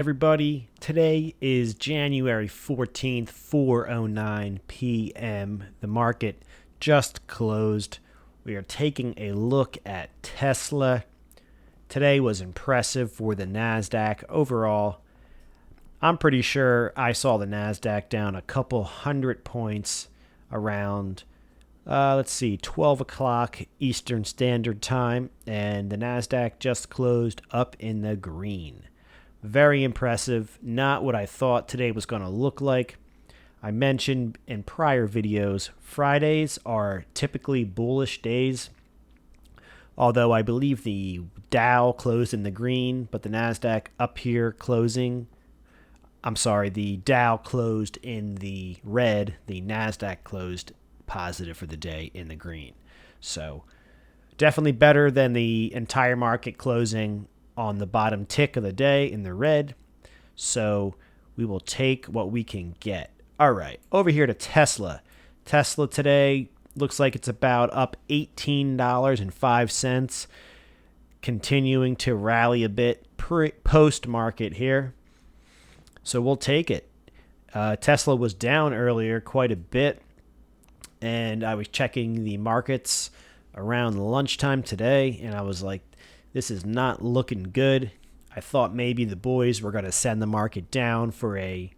Everybody, today is January 14th, 4:09 p.m. The market just closed. We are taking a look at Tesla. Today was impressive for the Nasdaq overall. I'm pretty sure I saw the Nasdaq down a couple hundred points around 12 o'clock Eastern Standard Time, and the Nasdaq just closed up in the green. Very impressive. Not what I thought today was going to look like. I mentioned in prior videos, Fridays are typically bullish days. Although I believe the Dow closed in the green, but the Nasdaq up here closing. The Dow closed in the red. The Nasdaq closed positive for the day in the green. So definitely better than the entire market closing on the bottom tick of the day in the red. So we will take what we can get. All right, over here to Tesla. Tesla today looks like it's about up $18.05, continuing to rally a bit post-market here. So we'll take it. Tesla was down earlier quite a bit, and I was checking the markets around lunchtime today, and I was like, this is not looking good. I thought maybe the boys were going to send the market down for a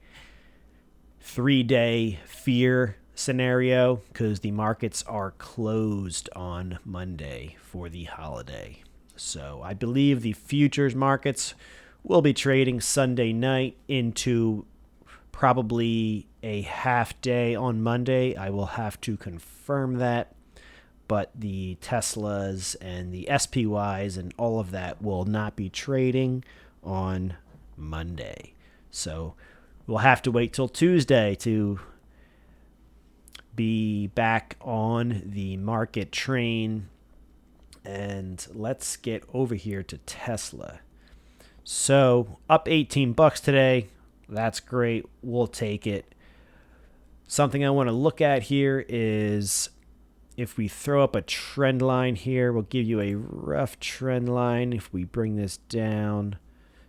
3-day fear scenario because the markets are closed on Monday for the holiday. So I believe the futures markets will be trading Sunday night into probably a half day on Monday. I will have to confirm that. But the Teslas and the SPYs and all of that will not be trading on Monday. So we'll have to wait till Tuesday to be back on the market train. And let's get over here to Tesla. So up $18 today. That's great. We'll take it. Something I want to look at here is if we throw up a trend line here, we'll give you a rough trend line. If we bring this down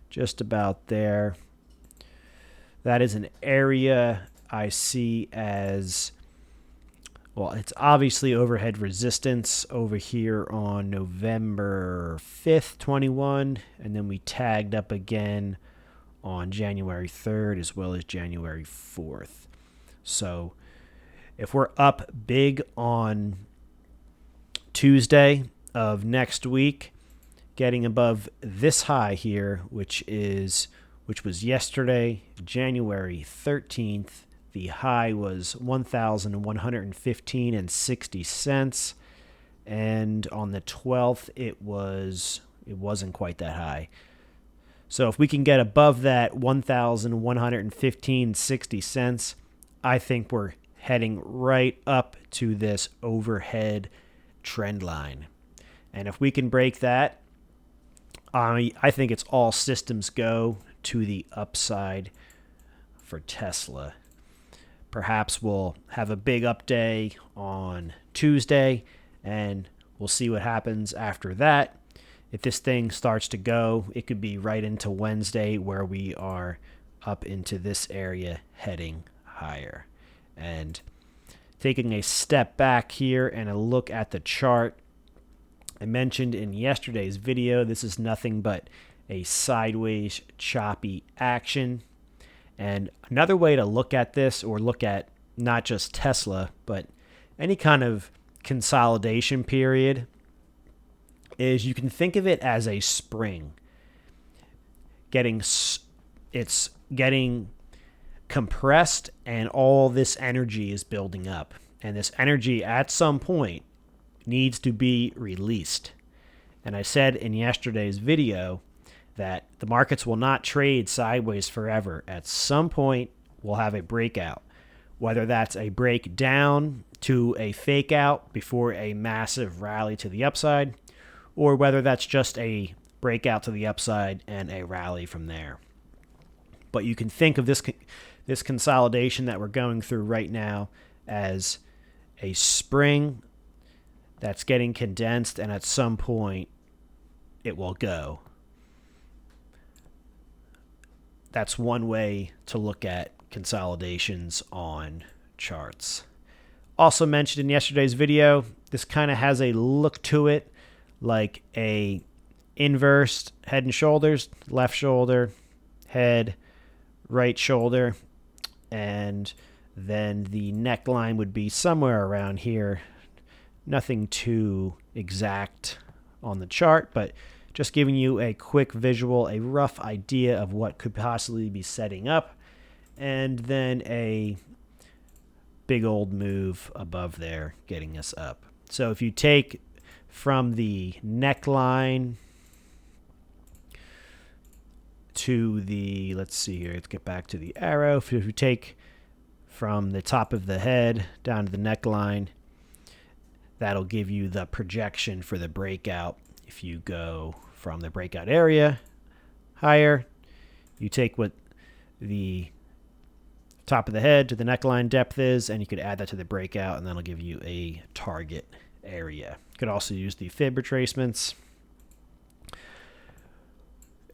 just about there, that is an area I see as, well, it's obviously overhead resistance over here on November 5th, 21, and then we tagged up again on January 3rd as well as January 4th. So if we're up big on Tuesday of next week, getting above this high here, which was yesterday, January 13th, the high was 1,115.60, and on the 12th it wasn't quite that high. So if we can get above that 1,115.60, I think we're heading right up to this overhead trend line. And if we can break that, I think it's all systems go to the upside for Tesla. Perhaps we'll have a big up day on Tuesday, and we'll see what happens after that. If this thing starts to go, it could be right into Wednesday where we are up into this area heading higher. And taking a step back here and a look at the chart, I mentioned in yesterday's video, this is nothing but a sideways choppy action. And another way to look at this, or look at not just Tesla, but any kind of consolidation period, is you can think of it as a spring. It's getting compressed, and all this energy is building up. And this energy at some point needs to be released. And I said in yesterday's video that the markets will not trade sideways forever. At some point, we'll have a breakout. Whether that's a breakdown to a fake out before a massive rally to the upside, or whether that's just a breakout to the upside and a rally from there. But you can think of this consolidation that we're going through right now as a spring that's getting condensed, and at some point it will go. that's one way to look at consolidations on charts. Also mentioned in yesterday's video, this kind of has a look to it like a inverse head and shoulders, left shoulder, head, right shoulder, and then the neckline would be somewhere around here. Nothing too exact on the chart, but just giving you a quick visual, a rough idea of what could possibly be setting up, and then a big old move above there getting us up. So if you take from the neckline to the, let's see here, let's get back to the arrow. If you take from the top of the head down to the neckline, that'll give you the projection for the breakout. If you go from the breakout area higher, you take what the top of the head to the neckline depth is, and you could add that to the breakout, and that'll give you a target area. You could also use the fib retracements.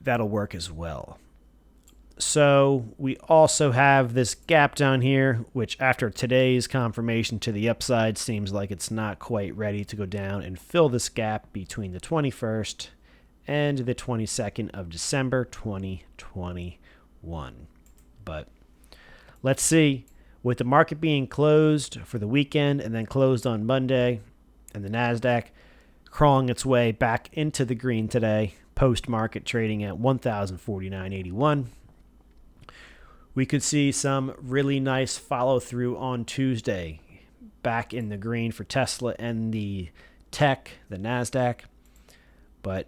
That'll work as well. So we also have this gap down here, which after today's confirmation to the upside seems like it's not quite ready to go down and fill this gap between the 21st and the 22nd of December 2021. But let's see, with the market being closed for the weekend and then closed on Monday, and the NASDAQ crawling its way back into the green today, post-market trading at 1,049.81. We could see some really nice follow-through on Tuesday, back in the green for Tesla and the tech, the NASDAQ. But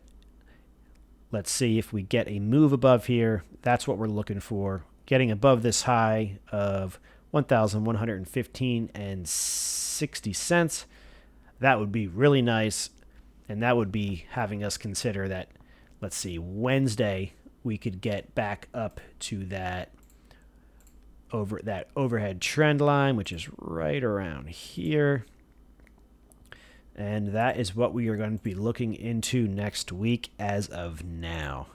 let's see if we get a move above here. That's what we're looking for. Getting above this high of 1,115.60. That would be really nice, and that would be having us consider that, let's see, Wednesday we could get back up to that overhead trend line, which is right around here. And that is what we are going to be looking into next week as of now.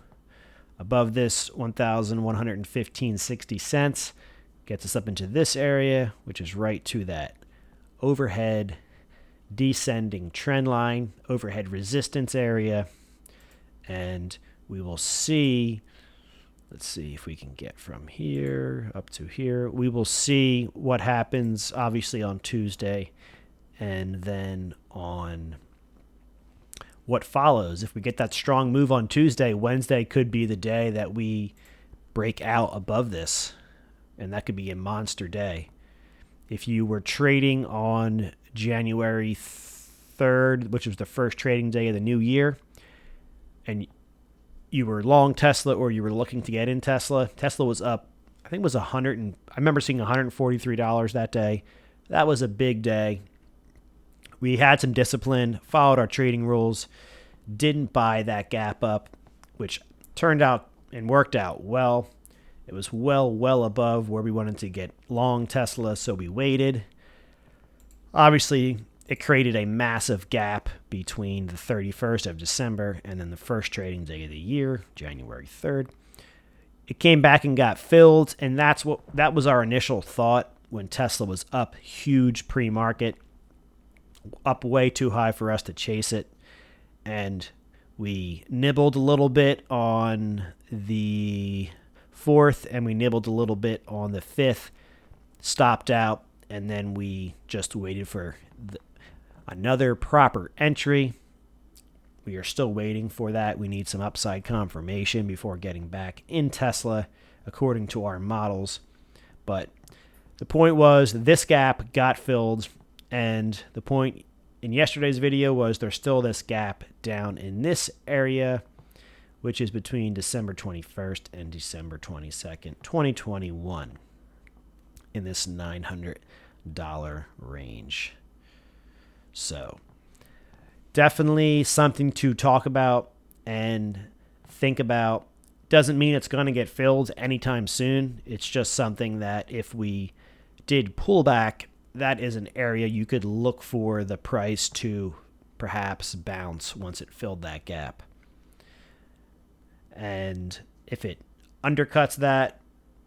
Above this 1,115.60 gets us up into this area, which is right to that overhead descending trend line, overhead resistance area. And we will see, let's see if we can get from here up to here. We will see what happens, obviously, on Tuesday, and then on what follows. If we get that strong move on Tuesday, Wednesday could be the day that we break out above this, and that could be a monster day. If you were trading on January 3rd, which was the first trading day of the new year, and you were long Tesla or you were looking to get in Tesla, Tesla was up, I think it was I remember seeing $143 that day. That was a big day. We had some discipline, followed our trading rules, didn't buy that gap up, which turned out and worked out well. It was well above where we wanted to get long Tesla, so we waited. Obviously, it created a massive gap between the 31st of December and then the first trading day of the year, January 3rd. It came back and got filled, and that was our initial thought when Tesla was up huge pre-market, up way too high for us to chase it. And we nibbled a little bit on the 4th, and we nibbled a little bit on the 5th, stopped out, and then we just waited for another proper entry. We are still waiting for that. We need some upside confirmation before getting back in Tesla, according to our models. But the point was this gap got filled, and the point in yesterday's video was there's still this gap down in this area, which is between December 21st and December 22nd, 2021, in this $900 range. So definitely something to talk about and think about. Doesn't mean it's going to get filled anytime soon. It's just something that if we did pull back, that is an area you could look for the price to perhaps bounce once it filled that gap. And if it undercuts that,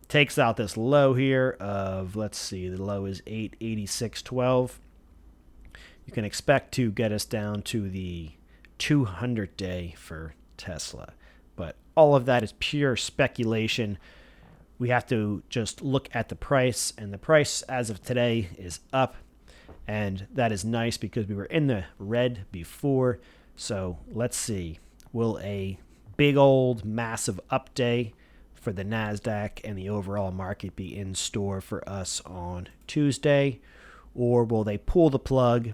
takes out this low here of, let's see, the low is 886.12. You can expect to get us down to the 200 day for Tesla. But all of that is pure speculation. We have to just look at the price, and the price as of today is up, and that is nice because we were in the red before. So let's see, will a big old massive up day for the NASDAQ and the overall market be in store for us on Tuesday, or will they pull the plug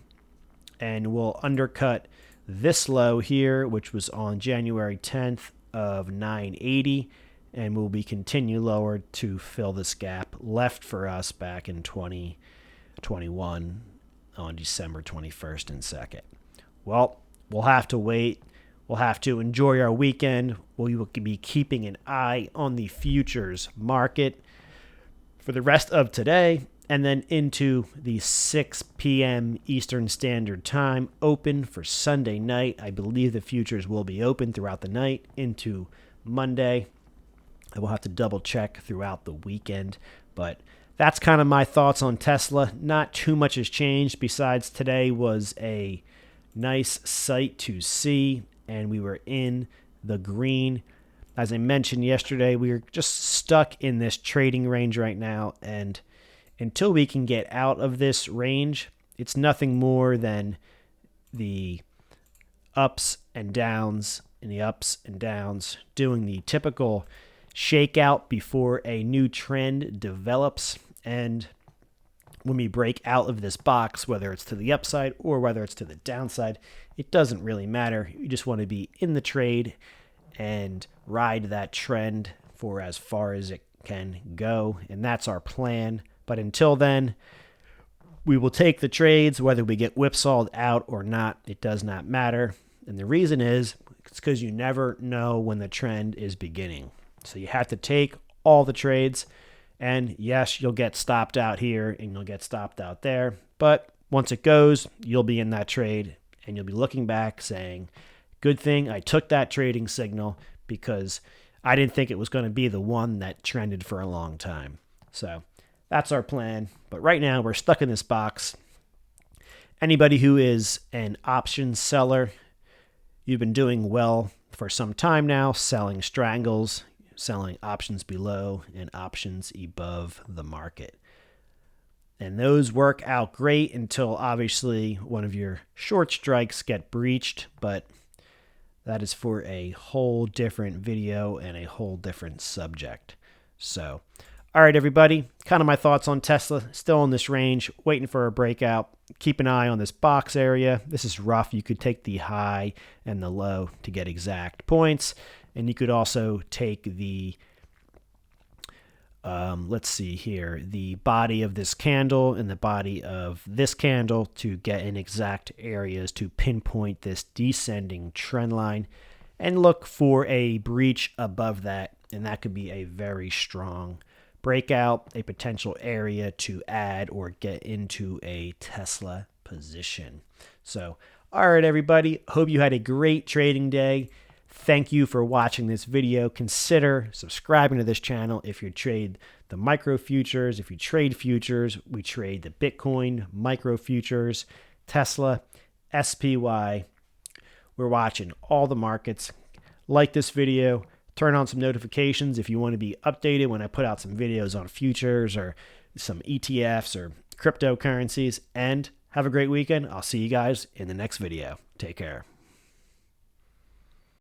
and will undercut this low here, which was on January 10th of 980, and will be continue lower to fill this gap left for us back in 2021 on December 21st and 2nd. Well, we'll have to wait. We'll have to enjoy our weekend. We will be keeping an eye on the futures market for the rest of today, and then into the 6 p.m. Eastern Standard Time open for Sunday night. I believe the futures will be open throughout the night into Monday. I will have to double check throughout the weekend, but that's kind of my thoughts on Tesla. Not too much has changed besides today was a nice sight to see, and we were in the green. As I mentioned yesterday, we are just stuck in this trading range right now, and until we can get out of this range, it's nothing more than the ups and downs and the ups and downs, doing the typical shakeout before a new trend develops. And when we break out of this box, whether it's to the upside or whether it's to the downside, it doesn't really matter. You just want to be in the trade and ride that trend for as far as it can go. And that's our plan. But until then, we will take the trades, whether we get whipsawed out or not. It does not matter. And the reason is, it's because you never know when the trend is beginning. So you have to take all the trades. And yes, you'll get stopped out here and you'll get stopped out there. But once it goes, you'll be in that trade and you'll be looking back saying, good thing I took that trading signal because I didn't think it was going to be the one that trended for a long time. So that's our plan. But right now we're stuck in this box. Anybody who is an option seller, you've been doing well for some time now, selling strangles, selling options below and options above the market. And those work out great until obviously one of your short strikes get breached, but that is for a whole different video and a whole different subject. So, all right, everybody, kind of my thoughts on Tesla. Still in this range, waiting for a breakout. Keep an eye on this box area. This is rough. You could take the high and the low to get exact points. And you could also take the, let's see here, the body of this candle and the body of this candle to get in exact areas to pinpoint this descending trend line and look for a breach above that. And that could be a very strong breakout, a potential area to add or get into a Tesla position. So, all right, everybody, hope you had a great trading day. Thank you for watching this video. Consider subscribing to this channel if you trade the micro futures. If you trade futures, we trade the Bitcoin, micro futures, Tesla, SPY. We're watching all the markets. Like this video. Turn on some notifications if you want to be updated when I put out some videos on futures or some ETFs or cryptocurrencies. And have a great weekend. I'll see you guys in the next video. Take care.